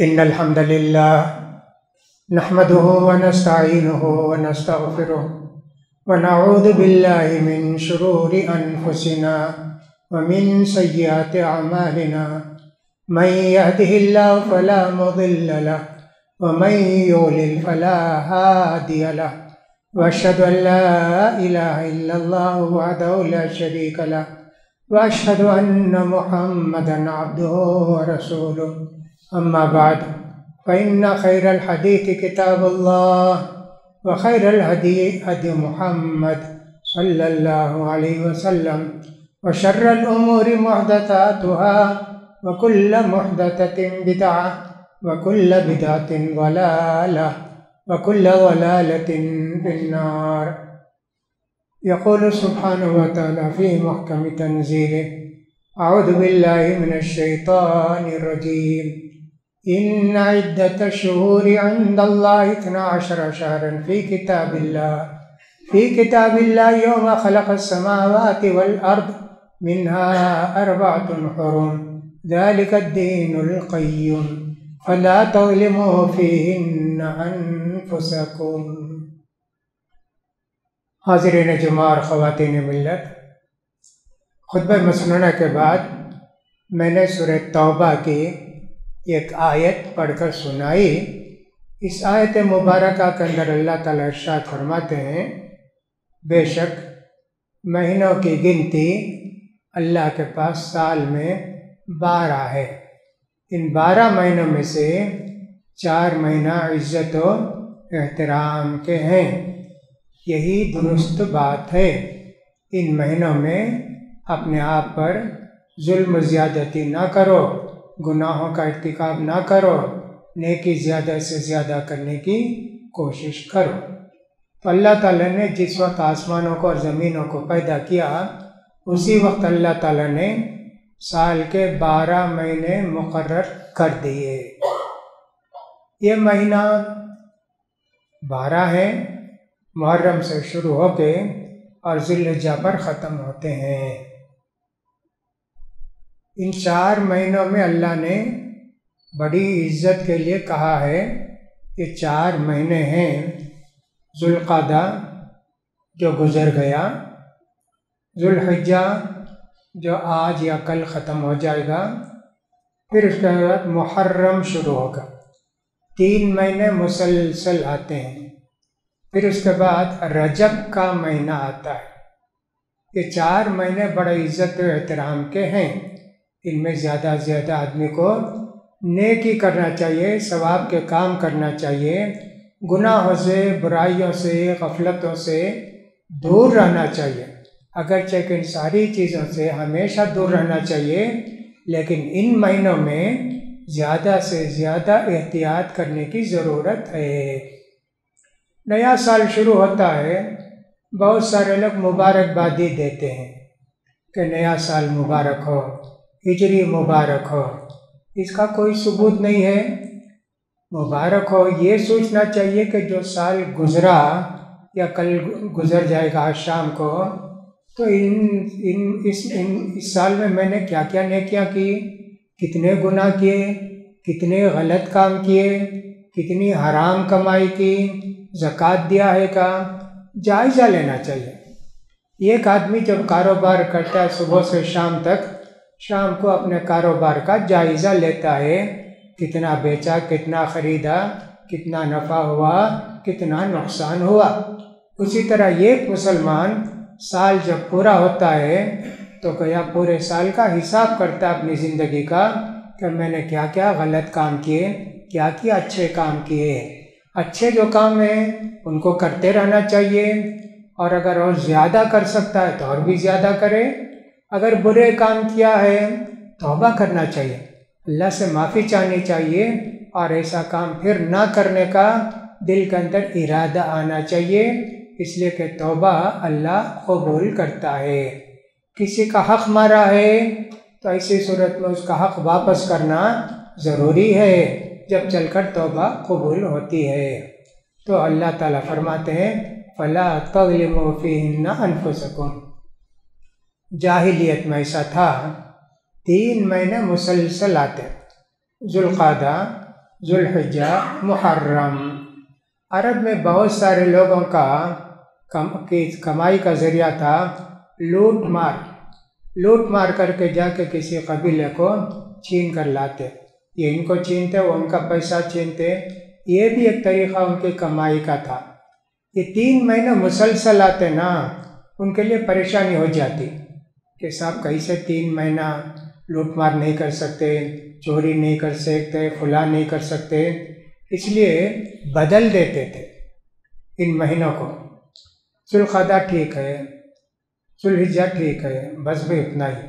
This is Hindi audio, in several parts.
इन्नल हम्दलिल्लाह नहमदुहु व नस्तईनुहु व नस्तगफिरुह व नऊज़ु बिल्लाहि मिन शुरूरि अनफुसिना व मिन सय्यिआति अमालिना मन यहदिहिल्लाहु फला मुदिल्ल लहु व मन युद्लिल फला हादिय लहु व अशहदु अन ला इलाहा इल्लल्लाहु वहदहु ला शरीका लहु व अशहदु अन्न मुहम्मदन अब्दुहु व रसूलुहु अम्मा बाद फ़इन्न खैरल हदीस किताबुल्लाह व खैरल हदी हदी मुहम्मद सल्लल्लाहु अलैहि वसल्लम व शर्रल उमूरि मुहदसातुहा व कुल्ल मुहदसतिन बिदअह व कुल्ल बिदअतिन ज़लालह व कुल्ल ज़लालतिन फिन्नार। यक़ूलु सुब्हानहु व तआला फ़ी मुहकमि तंज़ीलिहि अऊज़ु बिल्लाहि मिनश शैतानिर रजीम। इन्ना इद्दतश शुहूरि इंदल्लाहि इस्ना अशरा शहरन फ़ी किताबिल्लाह यौम खलक़स समावाति वल अर्द मिन्हा अर्बअतुन हुरुम ज़ालिकद्दीनुल क़य्युम फ़ला तज़लिमू फ़ीहिन्ना अनफ़ुसकुम। हाज़िरीन जुमा और ख़वातीन मिल्लत, खुतबा मसनूना के बाद मैंने सूरह तौबा की एक आयत पढ़कर सुनाई। इस आयत मुबारका के अंदर अल्लाह ताला इरशाद फरमाते हैं, बेशक महीनों की गिनती अल्लाह के पास साल में 12 है। इन 12 महीनों में से 4 महीना इज़्ज़त व एहतराम के हैं। यही दुरुस्त बात है। इन महीनों में अपने आप पर जुल्म ज़्यादती ना करो, गुनाहों का इर्तिकाब ना करो, नेकी ज़्यादा से ज़्यादा करने की कोशिश करो। तो अल्लाह ताला ने जिस वक्त आसमानों को और ज़मीनों को पैदा किया, उसी वक्त अल्लाह ताला ने साल के 12 महीने मुकर्रर कर दिए। ये महीना 12 है, मुहर्रम से शुरू होके और ज़ुल्हिज्जा पर ख़त्म होते हैं। इन 4 महीनों में अल्लाह ने बड़ी इज़्ज़त के लिए कहा है। ये 4 महीने हैं, ज़ुल्क़अदा जो गुज़र गया, ज़ुल्हिज्जा जो आज या कल ख़त्म हो जाएगा, फिर उसके बाद मुहर्रम शुरू होगा। 3 महीने मुसलसल आते हैं। फिर उसके बाद रजब का महीना आता है। ये 4 महीने बड़े इज़्ज़त व एहतराम के हैं। इनमें ज़्यादा से ज़्यादा आदमी को नेकी करना चाहिए, सवाब के काम करना चाहिए, गुनाहों से, बुराइयों से, गफलतों से दूर रहना चाहिए। अगरचे कि इन सारी चीज़ों से हमेशा दूर रहना चाहिए, लेकिन इन महीनों में ज़्यादा से ज़्यादा एहतियात करने की ज़रूरत है। नया साल शुरू होता है, बहुत सारे लोग मुबारकबादी देते हैं कि नया साल मुबारक हो, हिजरी मुबारक हो। इसका कोई सबूत नहीं है। मुबारक हो ये सोचना चाहिए कि जो साल गुज़रा या कल गुज़र जाएगा आज शाम को, तो इस साल में मैंने क्या क्या नेकियां की, कितने गुनाह किए, कितने गलत काम किए, कितनी हराम कमाई की, ज़कात दिया है का, जायज़ा लेना चाहिए। एक आदमी जब कारोबार करता है सुबह से शाम तक, शाम को अपने कारोबार का जायज़ा लेता है, कितना बेचा, कितना ख़रीदा, कितना नफ़ा हुआ, कितना नुकसान हुआ। उसी तरह एक मुसलमान साल जब पूरा होता है तो क्या पूरे साल का हिसाब करता है अपनी ज़िंदगी का कि मैंने क्या क्या गलत काम किए, क्या क्या अच्छे काम किए। अच्छे जो काम हैं उनको करते रहना चाहिए, और अगर और ज़्यादा कर सकता है तो और भी ज़्यादा करे। अगर बुरे काम किया है तौबा करना चाहिए, अल्लाह से माफ़ी चाहनी चाहिए, और ऐसा काम फिर ना करने का दिल के अंदर इरादा आना चाहिए, इसलिए कि तौबा अल्लाह कबूल करता है। किसी का हक़ मारा है तो ऐसी सूरत में उसका हक़ वापस करना ज़रूरी है, जब चलकर तौबा कबूल होती है। तो अल्लाह ताला फरमाते हैं, फ़ला तज़लिमू फ़ीहिन्ना अनफुसकुम। जाहिलियत में ऐसा था, 3 महीने मुसलसल आते, ज़ुल्क़अदा, जुल्हिज्जा, मुहर्रम। अरब में बहुत सारे लोगों का कमाई का जरिया था लूट मार करके जाके किसी कबीले को छीन कर लाते। ये इनको छीनते, वो उनका पैसा छीनते। ये भी एक तरीक़ा उनकी कमाई का था। ये 3 महीने मुसलसल आते ना, उनके लिए परेशानी हो जाती कि साहब कैसे 3 महीना लूट मार नहीं कर सकते, चोरी नहीं कर सकते, फुला नहीं कर सकते। इसलिए बदल देते थे इन महीनों को। जुल्क़ादा ठीक है, जुल्हिज्जा ठीक है, बस भी उतना ही।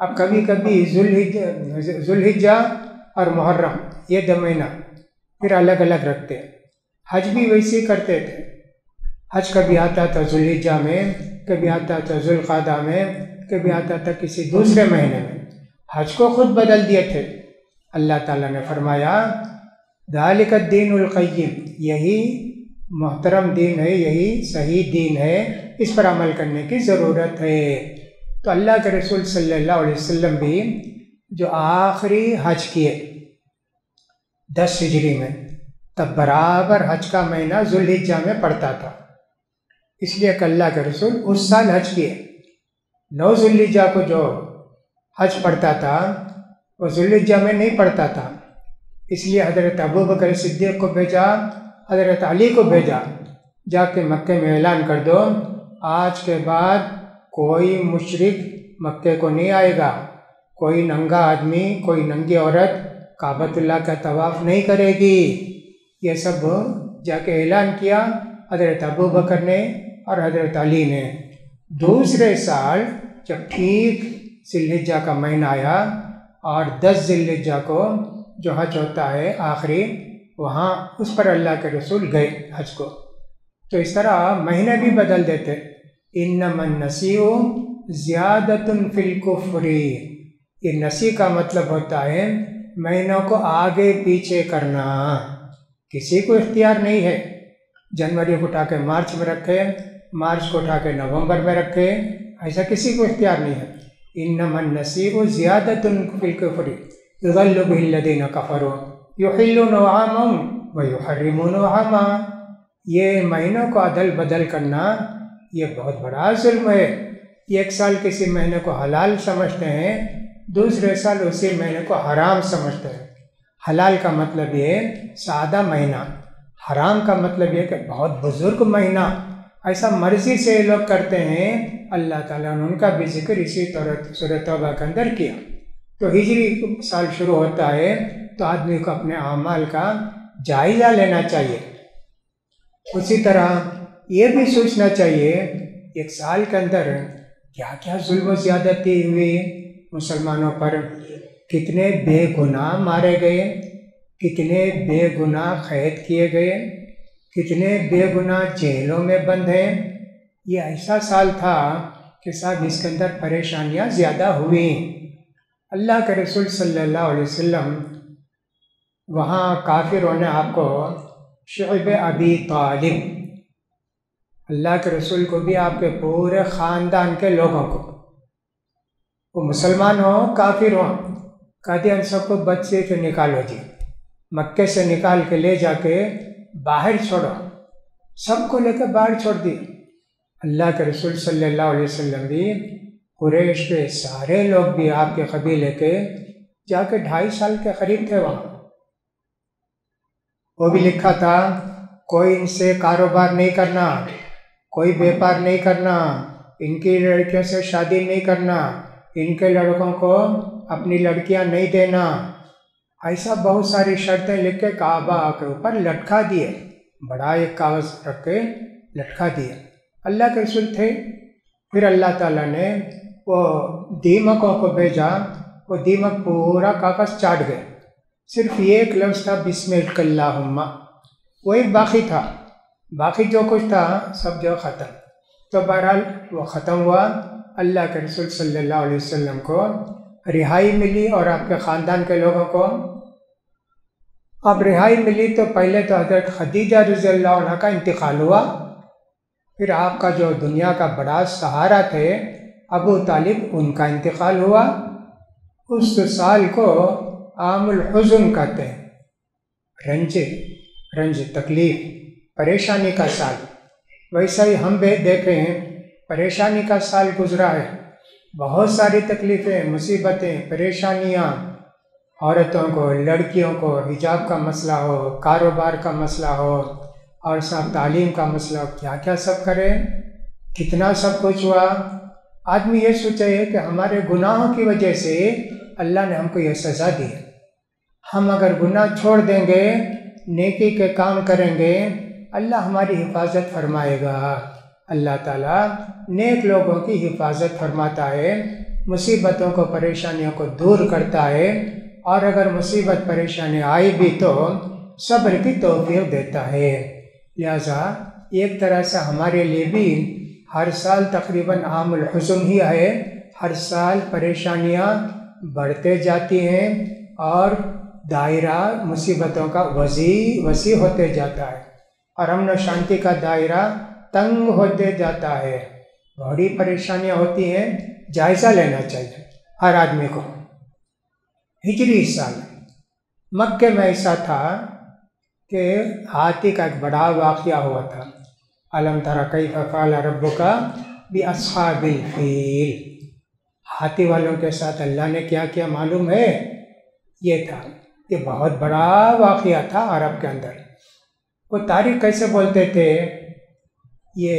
अब कभी कभी जुल्हिज्जा और मुहर्रम ये 2 महीना फिर अलग अलग रखते। हज भी वैसे ही करते थे। हज कभी आता था जुल्हिज्जा में, कभी आता था जुल्क़ादा में, कभी आता था किसी दूसरे महीने में। हज को खुद बदल दिए थे। अल्लाह ताला ने फरमाया ज़ालिका दीनुल क़य्यिम, यही मोहतरम दीन है, यही सही दीन है, इस पर अमल करने की ज़रूरत है। तो अल्लाह के रसूल सल्लल्लाहु अलैहि वसल्लम भी जो आखिरी हज किए 10 हिजरी में, तब बराबर हज का महीना जुल्हिज्जा में पड़ता था। इसलिए अल्लाह के रसूल उस साल हज किए। 9 जुल्हिज्जा को जो हज पड़ता था वो जुल्हिज्जा में नहीं पड़ता था। इसलिए हज़रत अबू बकर सिद्दीक़ को भेजा, हज़रत अली को भेजा, जाके मक्के में ऐलान कर दो आज के बाद कोई मुशरिक मक्के को नहीं आएगा, कोई नंगा आदमी, कोई नंगी औरत काबतुल्लाह का तवाफ़ नहीं करेगी। ये सब जाके ऐलान किया हज़रत अबू बकर ने और हज़रत अली ने। दूसरे साल जब ठीक ज़िल्हिज्जा का महीना आया और 10 ज़िल्हिज्जा को जो हज होता है आखिरी, वहाँ उस पर अल्लाह के रसूल गए हज को। तो इस तरह महीने भी बदल देते। इन्नमन नसीउ ज़ियादतुन फिल कुफ्री, ये नसी का मतलब होता है महीनों को आगे पीछे करना। किसी को इख्तियार नहीं है जनवरी को उठा के मार्च में रखे, मार्च को उठा के नवंबर में रखे, ऐसा किसी को इख्तियार नहीं है। इन्नमन नसीउ ज़ियादतुन फिल कुफ्री युज़ल्लु बिहिल्लज़ीना कफ़रू युहिल्लूना आमम व युहर्रिमूना आमा। ये महीनों को अदल बदल करना ये बहुत बड़ा जुल्म है। एक साल किसी महीने को हलाल समझते हैं, दूसरे साल उसी महीने को हराम समझते हैं। हलाल का मतलब ये सादा महीना, हराम का मतलब ये कि बहुत बुजुर्ग महीना। ऐसा मर्जी से ये लोग करते हैं। अल्लाह ताला ने उनका भी जिक्र इसी तरह सूरह तौबा के अंदर किया। तो हिजरी साल शुरू होता है तो आदमी को अपने अमाल का जायज़ा लेना चाहिए। उसी तरह ये भी सोचना चाहिए एक साल के अंदर क्या क्या जुल्म ज़्यादती हुई मुसलमानों पर, कितने बेगुनाह मारे गए, कितने बेगुनाह कैद किए गए, कितने बेगुनाह जेलों में बंद हैं। ये ऐसा साल था कि साहब इसके अंदर परेशानियां ज़्यादा हुई। अल्लाह के रसूल सल्लल्लाहु अलैहि वसल्लम वहाँ काफिरों ने आपको शुअब अबी तालिब, अल्लाह के रसूल को भी आपके पूरे ख़ानदान के लोगों को, वो मुसलमान हो काफिर हो, कहते हैं सबको बच्चे से निकालो जी, मक्के से निकाल के ले जाके बाहर छोड़ो। सबको लेकर बाहर छोड़ दिए। अल्लाह के रसूल सल्लल्लाहु अलैहि वसल्लम भी कुरैश के सारे लोग भी आपके कबीले के जाके 2.5 साल के करीब थे वहाँ। वो भी लिखा था कोई इनसे कारोबार नहीं करना, कोई व्यापार नहीं करना, इनकी लड़कियों से शादी नहीं करना, इनके लड़कों को अपनी लड़कियां नहीं देना। ऐसा बहुत सारी शर्तें लिख के काबा के ऊपर लटका दिए। बड़ा एक कागज रख के लटका दिए। अल्लाह के रसूल थे। फिर अल्लाह ताला ने वो दीमकों को भेजा, वो दीमक पूरा कागज चाट गए। सिर्फ एक लफ्ज़ था बिस्मिल्लाहुम्मा, वो एक बाकी था, बाकी जो कुछ था सब जो ख़त्म। तो बहरहाल वो ख़त्म हुआ। अल्लाह के रसूल सल्लल्लाहु अलैहि वसल्लम को रिहाई मिली और आपके ख़ानदान के लोगों को। अब रिहाई मिली तो पहले तो हज़रत खदीजा रज़ियल्लाहु अन्हा का इंतकाल हुआ। फिर आपका जो दुनिया का बड़ा सहारा थे अबू तालिब, उनका इंतकाल हुआ। उस साल को आमुल हुज़्न कहते हैं। रंज तकलीफ परेशानी का साल, वैसा ही हम भी देखे हैं परेशानी का साल गुजरा है। बहुत सारी तकलीफ़ें, मुसीबतें, परेशानियाँ, औरतों को, लड़कियों को हिजाब का मसला हो, कारोबार का मसला हो, और सब तालीम का मसला हो, क्या क्या सब करें, कितना सब कुछ हुआ। आदमी ये सोचे कि हमारे गुनाहों की वजह से अल्लाह ने हमको ये सज़ा दी है। हम अगर गुनाह छोड़ देंगे, नेकी के काम करेंगे, अल्लाह हमारी हिफाजत फरमाएगा। अल्लाह ताला नेक लोगों की हिफाजत फरमाता है, मुसीबतों को, परेशानियों को दूर करता है, और अगर मुसीबत परेशानी आई भी तो सब्र की तौफीक देता है। लिहाजा एक तरह से हमारे लिए भी हर साल तकरीबन आमुल हुज़्न ही है। हर साल परेशानियाँ बढ़ते जाती हैं और दायरा मुसीबतों का वसी होते जाता है, और अमन शांति का दायरा तंग होते जाता है। बड़ी परेशानियाँ होती हैं, जायज़ा लेना चाहिए हर आदमी को। हिजरी साल मक्के में ऐसा था कि हाथी का एक बड़ा वाक़या हुआ था। अलम तरा कैफ़ फ़अल रब्बुका बिअस्हाबिल फ़ील, हाथी वालों के साथ अल्लाह ने क्या किया मालूम है? ये था, ये बहुत बड़ा वाक़या था अरब के अंदर। वो तारीख कैसे बोलते थे, ये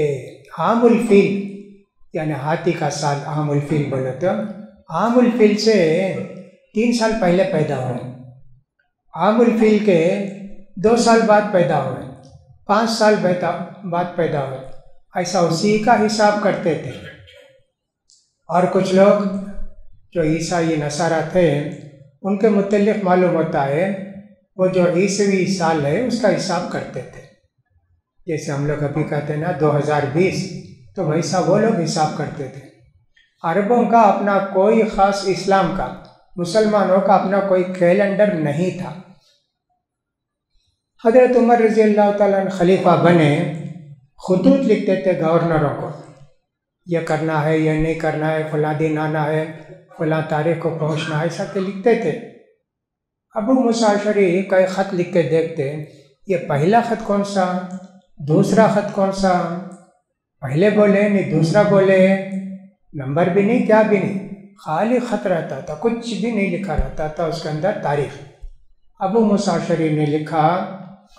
आमुल फ़ील यानी हाथी का साल आमुल फ़ील बोले तो आमुल फ़ील से 3 साल पहले पैदा हुए, आमुल फ़ील के 2 साल बाद पैदा हुए, 5 साल बाद पैदा हुए, ऐसा उसी का हिसाब करते थे। और कुछ लोग जो ईसाई नसारा थे उनके मुतल्लिक़ मालूम होता है वो जो ईसवी साल है उसका हिसाब करते थे। जैसे हम लोग अभी कहते हैं ना 2020, तो वैसा वो लोग हिसाब करते थे। अरबों का अपना कोई ख़ास, इस्लाम का, मुसलमानों का अपना कोई कैलेंडर नहीं था। हज़रत उमर रज़ी अल्लाह ताला अन्हु खलीफा बने, खुतूत लिखते थे गवर्नरों को, यह करना है, यह नहीं करना है, फलां दिन आना है, फलां तारीख को पहुँचना है, ऐसा के लिखते थे। अबू मूसा अशअरी का ख़त लिख के देखते, ये पहला ख़त कौन सा, दूसरा ख़त कौन सा, पहले बोले नहीं दूसरा बोले, नंबर भी नहीं, क्या भी नहीं, खाली ख़त रहता था, कुछ भी नहीं लिखा रहता था उसके अंदर तारीख। अबू मूसा अशअरी ने लिखा,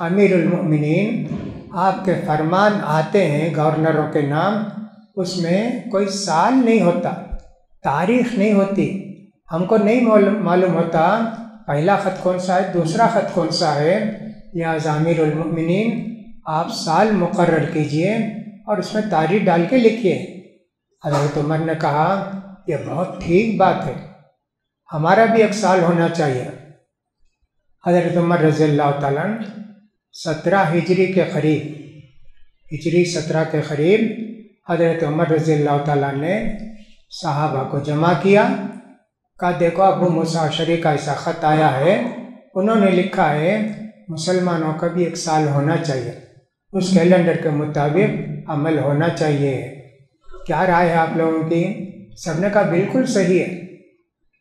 अमीरुल मोमिनीन, आपके फरमान आते हैं गवर्नरों के नाम, उसमें कोई साल नहीं होता, तारीख नहीं होती, हमको नहीं मालूम होता पहला ख़त कौन सा है, दूसरा ख़त कौन सा है। लिहाज़ा अमीरुल मोमिनीन आप साल मुकर्रर कीजिए और उसमें तारीख डाल के लिखिए। हज़रत उमर ने कहा यह बहुत ठीक बात है, हमारा भी एक साल होना चाहिए। हज़रत उमर रज़ी अल्लाह ताला अन्हु 17 हिजरी के करीब, हिजरी 17 के करीब हज़रत उमर रज़ी अल्लाह ताला ने सहाबा को जमा किया, कहा देखो अबू मूसा अशअरी का ऐसा ख़त आया है, उन्होंने लिखा है मुसलमानों का भी एक साल होना चाहिए, उस कैलेंडर के मुताबिक अमल होना चाहिए। क्या राय है आप लोगों की? सबने कहा बिल्कुल सही है।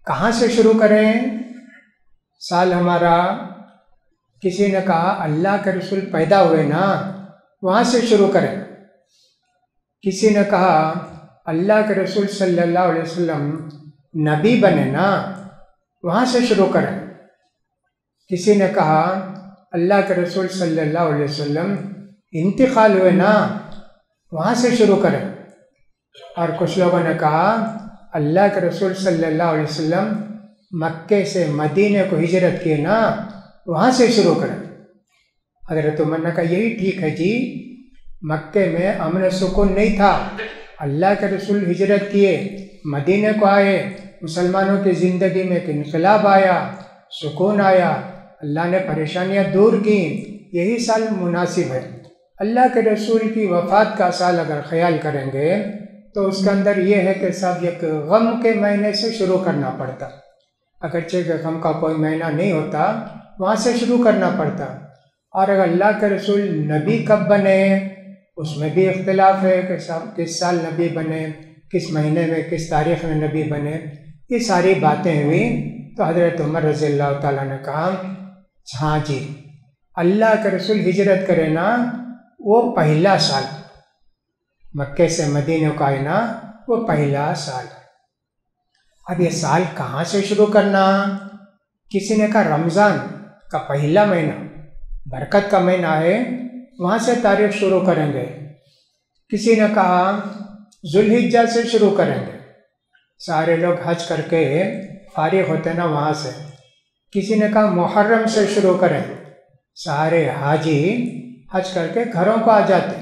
कहाँ से शुरू करें साल हमारा? किसी ने कहा अल्लाह के रसूल पैदा हुए ना, वहाँ से शुरू करें। किसी ने कहा अल्लाह के रसूल सल्लल्लाहु अलैहि वसल्लम नबी बने ना, वहाँ से शुरू करें। किसी ने कहा अल्लाह के रसूल सल्लल्लाहु अलैहि वसल्लम इंतकाल हुए ना, वहाँ से शुरू करें। और कुछ लोगों ने कहा अल्लाह के रसूल सल्लल्लाहु अलैहि वसल्लम मक्के से मदीने को हिजरत किए ना, वहाँ से शुरू करें। हज़रत उमर ने कहा यही ठीक है जी, मक्के में अमन सुकून नहीं था, अल्लाह के रसूल हिजरत किए, मदीने को आए, मुसलमानों की ज़िंदगी में एक इनकलाब आया, सुकून आया, अल्लाह ने परेशानियाँ दूर की, यही साल मुनासिब है। अल्लाह के रसूल की वफ़ात का साल अगर ख्याल करेंगे तो उसके अंदर ये है कि सब एक गम के महीने से शुरू करना पड़ता, अगरचे के गम का कोई महीना नहीं होता, वहाँ से शुरू करना पड़ता। और अगर अल्लाह के रसूल नबी कब बने उसमें भी इख्तिलाफ है कि सब किस साल नबी बने, किस महीने में, किस तारीख़ में नबी बने, ये सारी बातें हुई। तो हज़रत उमर रज़ी अल्लाह ताला ने कहा हाँ जी, अल्लाह के रसूल हिजरत करे ना, वो पहला साल मक्के से मदीने का है ना, वो पहला साल। अब ये साल कहाँ से शुरू करना? किसी ने कहा रमज़ान का पहला महीना बरकत का महीना है, वहाँ से तारीख शुरू करेंगे। किसी ने कहा जुल्हिज्जा से शुरू करेंगे, सारे लोग हज करके फारिग होते ना वहाँ से। किसी ने कहा मुहर्रम से शुरू करें, सारे हाजी हज करके घरों को आ जाते।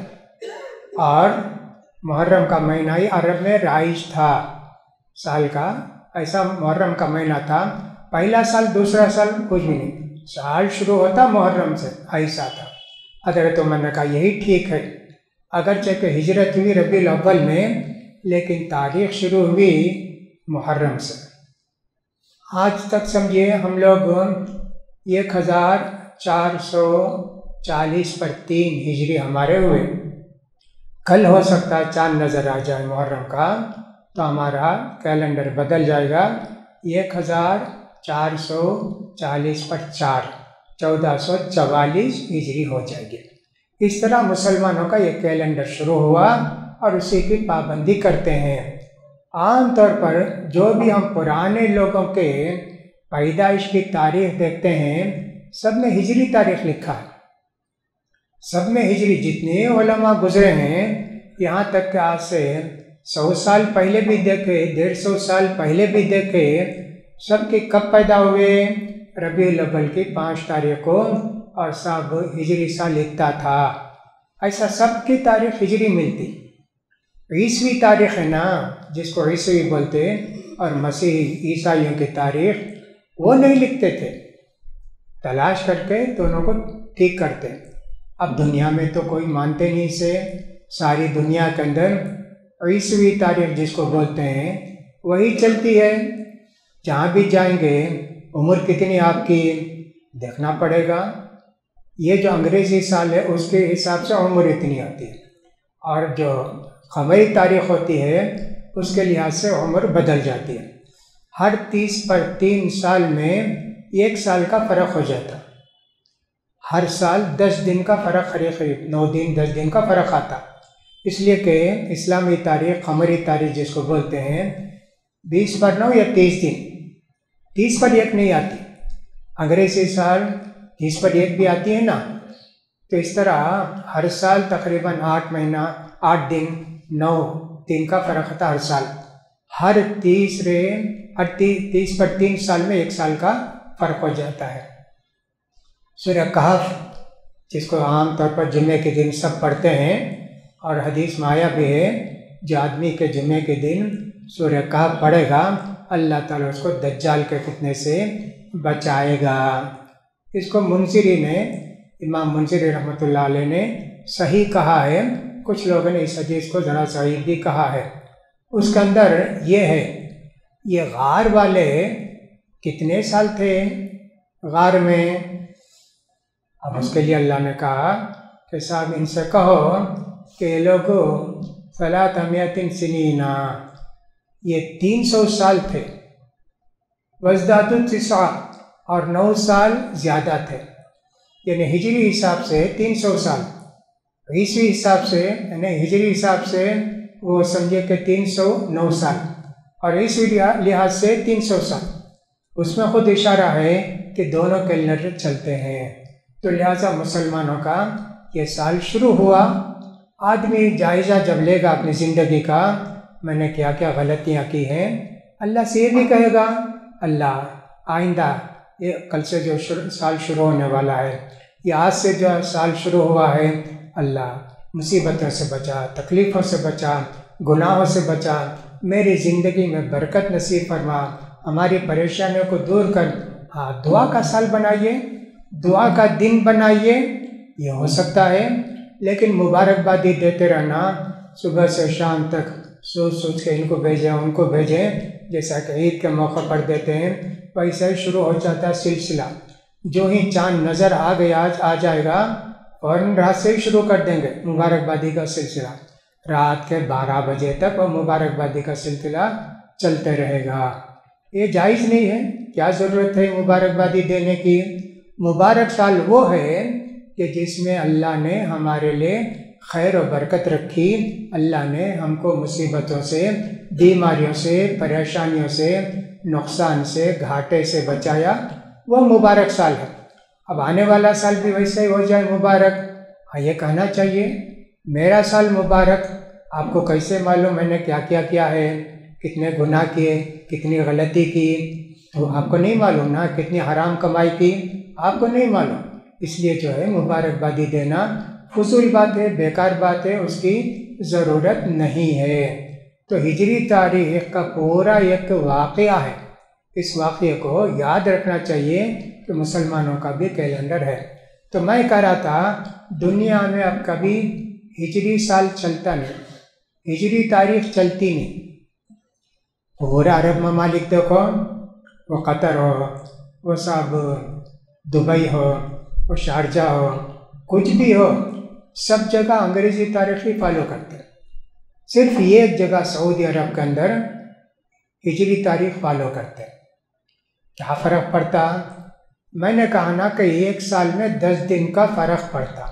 और मुहर्रम का महीना ही अरब में राइज था साल का, ऐसा मुहर्रम का महीना था। पहला साल दूसरा साल कुछ भी नहीं, साल शुरू होता मुहर्रम से, ऐसा था। हज़रत उमर ने कहा यही ठीक है, अगरचे कि हिजरत हुई रबीउल अव्वल में, लेकिन तारीख शुरू हुई मुहर्रम से। आज तक समझिए हम लोग 1440 पर 3 हिजरी हमारे हुए। कल हो सकता है चांद नज़र आ जाए मुहर्रम का, तो हमारा कैलेंडर बदल जाएगा। 1440 पर 4 1444 हिजरी हो जाएगी। इस तरह मुसलमानों का ये कैलेंडर शुरू हुआ और उसी की पाबंदी करते हैं। आम तौर पर जो भी हम पुराने लोगों के पैदाइश की तारीख देखते हैं, सब में हिजरी तारीख लिखा है। सब में हिजरी, जितने उलमा गुजरे हैं, यहाँ तक कि आज से 100 साल पहले भी देखे, 150 साल पहले भी देखे, सबके कब पैदा हुए? रबीउल अव्वल की 5 तारीख को, और सब हिजरी साल लिखता था। ऐसा सबकी तारीख हिजरी मिलती। ईसवी तारीख है ना, जिसको ईसवी बोलते, और मसीही ईसाइयों की तारीख वो नहीं लिखते थे, तलाश करके दोनों को ठीक करते। अब दुनिया में तो कोई मानते नहीं इसे, सारी दुनिया के अंदर ईसवी तारीख जिसको बोलते हैं वही चलती है। जहाँ भी जाएंगे उम्र कितनी आपकी देखना पड़ेगा। ये जो अंग्रेज़ी साल है उसके हिसाब से उम्र इतनी आती है, और जो क़मरी तारीख होती है उसके लिहाज से उम्र बदल जाती है। हर 30 पर 3 साल में 1 साल का फ़र्क हो जाता। हर साल 10 दिन का फ़र्क, करीब 9 दिन 10 दिन का फ़र्क आता। इसलिए कि इस्लामी तारीख, क़मरी तारीख जिसको बोलते हैं, 20 पर 9 या 30 दिन, 30 पर 1 नहीं आती। अंग्रेज़ी साल 30 पर 1 भी आती है ना। तो इस तरह हर साल तकरीबन 8 महीना 8 दिन 9 दिन का फ़र्क होता हर साल। हर 30 पर 3 साल में 1 साल का फ़र्क हो जाता है। सूरह कहफ जिसको आम तौर पर जुम्मे के दिन सब पढ़ते हैं, और हदीस में आया भी है, जो आदमी के जुम्मे के दिन सूरह कहफ पढ़ेगा, अल्लाह ताला उसको दज्जाल के फितने से बचाएगा। इसको मुंसिरी ने, इमाम मुंसिरी रहमतुल्लाह अलैह ने सही कहा है। कुछ लोगों ने इस हदीस को ज़रा सही भी कहा है। उसके अंदर ये है, ये गार वाले कितने साल थे गार में? अब उसके लिए अल्लाह ने कहा कि साहब इनसे कहो कि लोगों सलातमियतिन सिनीना, ये 300 साल थे, वज़दातु तिस्आ, और 9 साल ज़्यादा थे। यानी हिजरी हिसाब से 300 साल, ईसवी हिसाब से यानी हिजरी हिसाब से वो समझे कि 309 साल, और ईसवी लिहाज से 300 साल। उसमें खुद इशारा है कि दोनों कैलेंडर चलते हैं। तो लिहाजा मुसलमानों का ये साल शुरू हुआ। आदमी जायज़ा जब लेगा अपनी ज़िंदगी का, मैंने क्या क्या गलतियाँ की हैं, अल्लाह से ये भी कहेगा, अल्लाह आइंदा ये कल से जो साल शुरू होने वाला है, या आज से जो साल शुरू हुआ है, अल्लाह मुसीबतों से बचा, तकलीफ़ों से बचा, गुनाहों से बचा, मेरी ज़िंदगी में बरकत नसीब फरमा, हमारी परेशानियों को दूर कर। हाँ, दुआ का साल बनाइए, दुआ का दिन बनाइए, ये हो सकता है। लेकिन मुबारकबादी देते रहना सुबह से शाम तक, सोच सोच के इनको भेजें उनको भेजें, जैसा कि ईद के मौके पर देते हैं, वैसे ही शुरू हो जाता है सिलसिला। जो ही चांद नज़र आ गया, आ जाएगा, फ़ौरन रात से ही शुरू कर देंगे मुबारकबादी का सिलसिला। रात के 12 बजे तक वो मुबारकबादी का सिलसिला चलते रहेगा। ये जायज़ नहीं है। क्या ज़रूरत है मुबारकबादी देने की? मुबारक साल वो है कि जिसमें अल्लाह ने हमारे लिए खैर और बरकत रखी। अल्लाह ने हमको मुसीबतों से, बीमारियों से, परेशानियों से, नुकसान से, घाटे से बचाया। वह मुबारक साल है। अब आने वाला साल भी वैसे ही हो जाए मुबारक। हाँ, ये कहना चाहिए मेरा साल मुबारक। आपको कैसे मालूम मैंने क्या क्या किया है, कितने गुनाह किए, कितनी गलती की? तो आपको नहीं मालूम ना, कितनी हराम कमाई की आपको नहीं मालूम। इसलिए जो है मुबारकबादी देना फजूल बात है, बेकार बात है, उसकी ज़रूरत नहीं है। तो हिजरी तारीख का पूरा एक वाक़या है। इस वाक़े को याद रखना चाहिए कि मुसलमानों का भी कैलेंडर है। तो मैं कह रहा था दुनिया में अब कभी हिजरी साल चलता नहीं, हिजरी तारीख चलती नहीं। पूरा अरब ममालिक देखो, वो कतर हो, वो सब दुबई हो, वो शारजा हो, कुछ भी हो, सब जगह अंग्रेज़ी तारीख ही फॉलो करते हैं। सिर्फ ये एक जगह सऊदी अरब के अंदर हिजरी तारीख फॉलो करते हैं। क्या फ़र्क पड़ता? मैंने कहा ना कि एक साल में 10 दिन का फ़र्क पड़ता।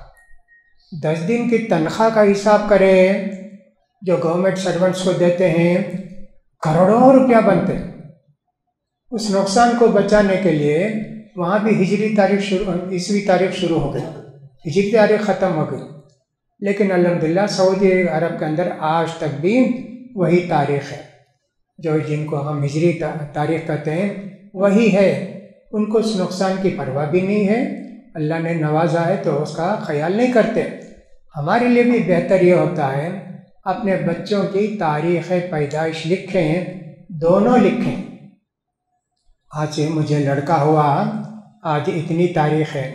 10 दिन की तनख्वाह का हिसाब करें जो गवर्नमेंट सर्वेंट्स को देते हैं, करोड़ों रुपया बनते हैं। उस नुकसान को बचाने के लिए वहाँ भी हिजरी तारीख ईसवी तारीख शुरू हो गई, हिजरी तारीख ख़त्म हो गई। लेकिन अल्हम्दुलिल्लाह सऊदी अरब के अंदर आज तक भी वही तारीख है, जो जिनको हम हिजरी तारीख कहते हैं वही है। उनको उस नुकसान की परवाह भी नहीं है। अल्लाह ने नवाजा है तो उसका ख्याल नहीं करते। हमारे लिए भी बेहतर ये होता है अपने बच्चों की तारीख़ पैदाइश लिखें, दोनों लिखें। आज मुझे लड़का हुआ, आज इतनी तारीख़ है।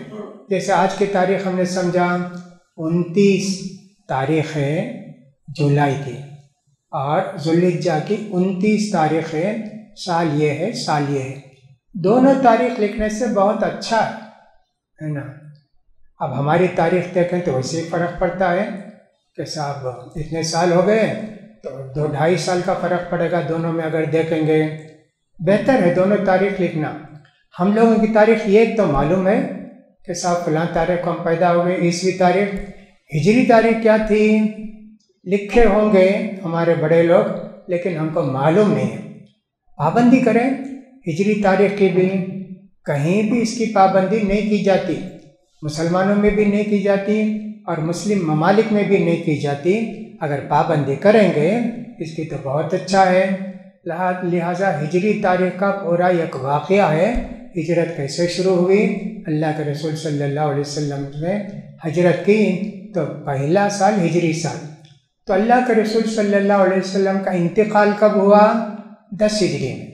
जैसे आज की तारीख़ हमने समझा 29 तारीख़ है जुलाई की, और जुल्हिज्जा की 29 तारीख़ है। साल ये है, साल ये है। दोनों तारीख़ लिखने से बहुत अच्छा है ना। अब हमारी तारीख़ देखें तो वैसे ही फ़र्क पड़ता है कि साहब इतने साल हो गए, तो 2-2.5 साल का फ़र्क पड़ेगा दोनों में अगर देखेंगे। बेहतर है दोनों तारीख़ लिखना। हम लोगों की तारीख़ ये तो मालूम है कि साहब फलां तारीख़ को हम पैदा हो गए, ईसवी तारीख़। हिजरी तारीख़ क्या थी लिखे होंगे हमारे बड़े लोग, लेकिन हमको मालूम नहीं है। पाबंदी करें हिजरी तारीख़ की भी, कहीं भी इसकी पाबंदी नहीं की जाती। मुसलमानों में भी नहीं की जाती और मुस्लिम ममालिक में भी नहीं की जाती। अगर पाबंदी करेंगे इसकी तो बहुत अच्छा है। लिहाजा हिजरी तारीख़ का पूरा एक वाक़या है। हिजरत कैसे शुरू हुई? अल्लाह के रसूल सल्लल्लाहु अलैहि वसल्लम ने हिजरत की तो पहला साल हिजरी साल। तो अल्लाह के रसूल सल्लल्लाहु अलैहि वसल्लम का इंतकाल कब हुआ? 10 हिजरी में।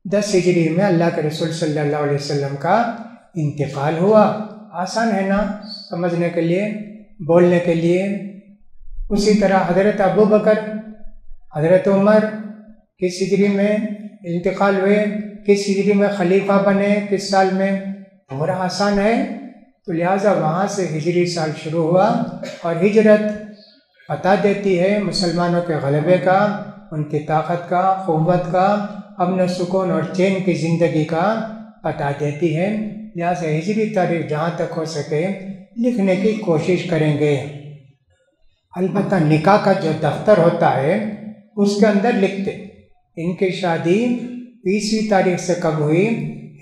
10 हिजरी में अल्लाह के रसूल सल्लल्लाहु अलैहि वसल्लम का इंतकाल हुआ। आसान है ना समझने के लिए, बोलने के लिए। उसी तरह हज़रत अबू बकर, हज़रत उमर किस हिजरी में इंतकाल हुए, किस हिजरी में खलीफा बने, किस साल में, पूरा आसान है। तो लिहाजा वहाँ से हिजरी साल शुरू हुआ। और हिजरत पता देती है मुसलमानों के गलबे का, उनकी ताकत का, क़ुव्वत का, अमन सुकून और चैन की ज़िंदगी का पता देती है। लिहाजा हिजरी तारीख जहाँ तक हो सके लिखने की कोशिश करेंगे। अलबत्ता निकाह का जो दफ्तर होता है उसके अंदर लिखते इनकी शादी ईसवी तारीख से कब हुई,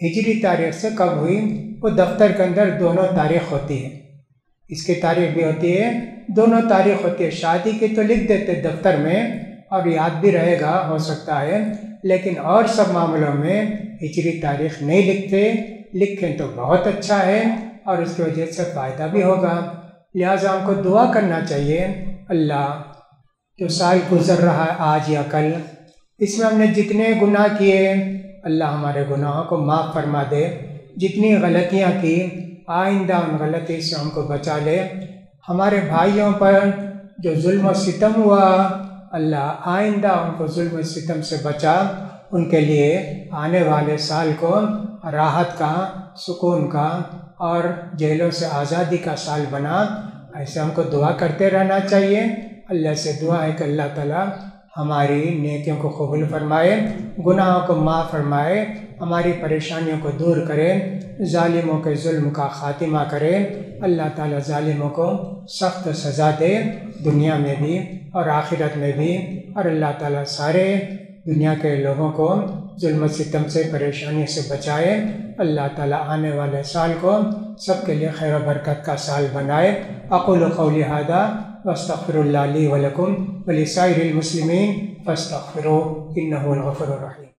हिजरी तारीख से कब हुई, वो दफ्तर के अंदर दोनों तारीख होती है। इसकी तारीख भी होती है, दोनों तारीख होती है। शादी की तो लिख देते दफ्तर में और याद भी रहेगा हो सकता है, लेकिन और सब मामलों में हिजरी तारीख नहीं लिखते। लिखें तो बहुत अच्छा है और उसकी वजह से फ़ायदा भी होगा। लिहाजा हमको दुआ करना चाहिए, अल्लाह जो साल गुज़र रहा है आज या कल, इसमें हमने जितने गुनाह किए अल्लाह हमारे गुनाहों को माफ़ फरमा दे। जितनी गलतियाँ की आइंदा उन गलती से हमको बचा ले। हमारे भाइयों पर जो जुल्म और सितम हुआ अल्लाह आइंदा उनको जुल्म और सितम से बचा। उनके लिए आने वाले साल को राहत का, सुकून का और जेलों से आज़ादी का साल बना। ऐसे हमको दुआ करते रहना चाहिए। अल्लाह से दुआ है कि अल्लाह ताला हमारी नेकियों को कबूल फरमाए, गुनाहों को माफ़ फरमाए, हमारी परेशानियों को दूर करें, ज़ालिमों के जुल्म का ख़ात्मा करें। अल्लाह ताला ज़ालिमों को सख्त सज़ा दे, दुनिया में भी और आखिरत में भी। और अल्लाह ताला सारे दुनिया के लोगों को जुल्म सितम से, परेशानी से बचाए। अल्लाह ताला आने वाले साल को सबके लिए खैर व बरकत का साल बनाए। अक़ूलु क़ौली हादा वस्तग़फ़िरुल्लाह ली व लकुम व लिसाइरिल मुस्लिमीन फ़स्तग़फ़िरूहु इन्नहु हुवल गफ़ूरुर रहीम।